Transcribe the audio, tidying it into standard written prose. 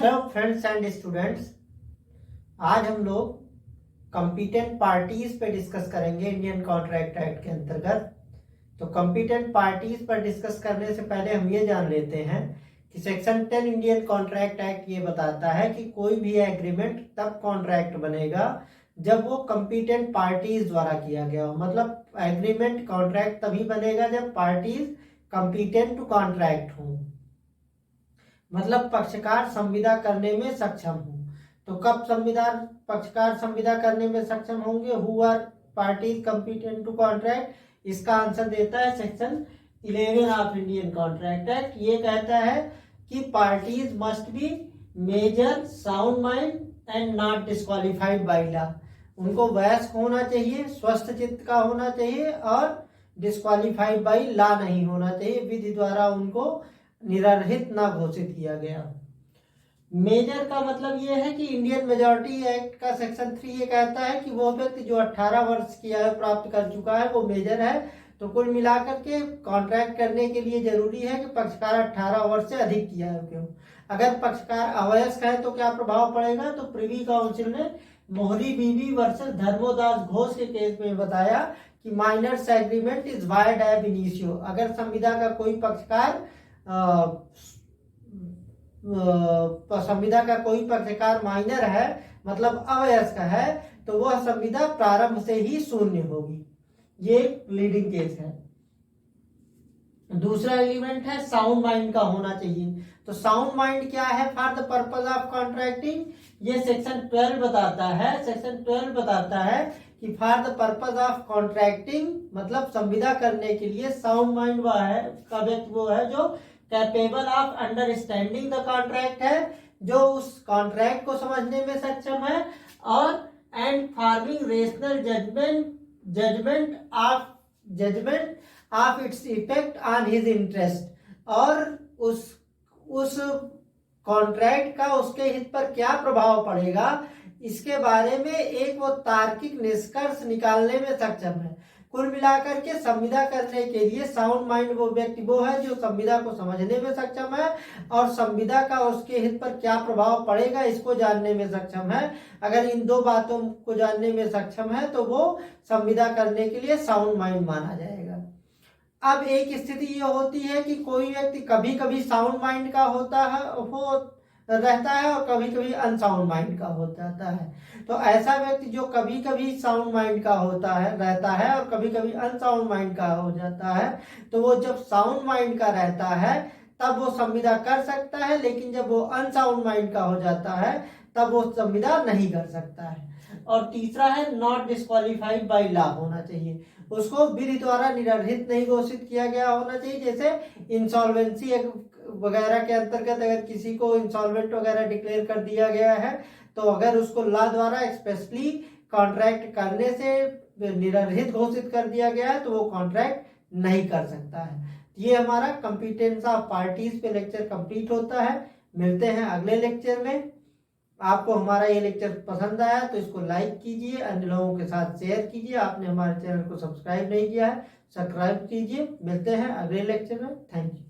Hello friends and students, आज हम लोग कॉम्पिटेंट पार्टीज पे डिस्कस करेंगे इंडियन कॉन्ट्रैक्ट एक्ट के अंतर्गत। तो कॉम्पिटेंट पार्टीज पर डिस्कस करने से पहले हम ये जान लेते हैं कि सेक्शन 10 इंडियन कॉन्ट्रैक्ट एक्ट ये बताता है कि कोई भी एग्रीमेंट तब कॉन्ट्रैक्ट बनेगा जब वो कॉम्पिटेंट पार्टीज द्वारा किया गया हो। मतलब एग्रीमेंट कॉन्ट्रैक्ट तभी बनेगा जब पार्टीज कॉम्पिटेंट टू कॉन्ट्रैक्ट हो, मतलब पक्षकार संविदा करने में सक्षम हो। तो कब पक्षकार संविदा करने में सक्षम होंगे? Who are parties competent to contract? इसका आंसर देता है section 11 of Indian contract act. ये कहता है कि parties must be major, sound mind and not disqualified by law. उनको वयस्क होना चाहिए, स्वस्थ चित्त का होना चाहिए और डिस्क्वालिफाइड बाय लॉ नहीं होना चाहिए, विधि द्वारा उनको निरर्हित ना घोषित किया गया। मेजर का मतलब यह है कि इंडियन मेजॉरिटी एक्ट का सेक्शन 3 ये कहता है कि वो व्यक्ति जो 18 वर्ष की आयु प्राप्त कर चुका है वो मेजर है। तो कुल मिलाकर के कॉन्ट्रैक्ट करने के लिए जरूरी है कि पक्षकार 18 वर्ष से अधिक की आयु के हो। अगर पक्षकार अवयस्क है तो क्या प्रभाव पड़ेगा? तो प्रिवी काउंसिल ने मोहरी बीबी वर्सेस धर्मोदास घोष के केस में बताया कि minors agreement is void ab initio. अगर संविदा का कोई पक्षकार संविदा का कोई पक्षकार माइनर है, मतलब अवयस्क है, तो वह संविदा प्रारंभ से ही शून्य होगी। ये लीडिंग केस है। दूसरा एलिमेंट है साउंड माइंड का होना चाहिए। तो साउंड माइंड क्या है? For the purpose of contracting, ये सेक्शन 12 बताता है। सेक्शन 12 बताता है कि for the purpose of contracting, मतलब संविदा करने के लिए साउंड माइंड वह है का व्यक्ति वो है जो capable of understanding the contract है, जो उस कॉन्ट्रैक्ट को समझने में सक्षम है, और and forming rational judgement of its effect on his interest, और उस कॉन्ट्रैक्ट का उसके हित पर क्या प्रभाव पड़ेगा इसके बारे में एक वो तार्किक निष्कर्ष निकालने में सक्षम है। कुल मिलाकर के संविदा करने के लिए साउंड माइंड वो व्यक्ति वो है जो संविदा को समझने में सक्षम है और संविदा का उसके हित पर क्या प्रभाव पड़ेगा इसको जानने में सक्षम है। अगर इन दो बातों को जानने में सक्षम है तो वो संविदा करने के लिए साउंड माइंड माना जाएगा। अब एक स्थिति ये होती है कि कोई व्यक्ति कभी कभी साउंड माइंड का रहता है और कभी कभी अनसाउंड माइंड का हो जाता है। तो ऐसा व्यक्ति जो कभी कभी साउंड माइंड का रहता है और कभी कभी अनसाउंड माइंड का हो जाता है, तो वो जब साउंड माइंड का रहता है तब वो संविदा कर सकता है, लेकिन जब वो अनसाउंड माइंड का हो जाता है तब वो संविदा नहीं कर सकता है। और तीसरा है नॉट डिस्क्वालिफाइड बाय लॉ होना चाहिए। उसको विधि द्वारा निरर्हित नहीं घोषित किया गया होना चाहिए। जैसे इंसॉल्वेंसी वगैरह के अंतर्गत अगर किसी को इंसॉल्वेंट वगैरह डिक्लेयर कर दिया गया है तो अगर उसको लॉ द्वारा एक्सप्रेसली कॉन्ट्रैक्ट करने से निरर्हित घोषित कर दिया गया है तो वो कॉन्ट्रैक्ट नहीं कर सकता है। ये हमारा कॉम्पिटेंस ऑफ पार्टीज पे लेक्चर कंप्लीट होता है। मिलते हैं अगले लेक्चर में। आपको हमारा ये लेक्चर पसंद आया तो इसको लाइक कीजिए, अन्य लोगों के साथ शेयर कीजिए। आपने हमारे चैनल को सब्सक्राइब नहीं किया है, सब्सक्राइब कीजिए। मिलते हैं अगले लेक्चर में। Thank you.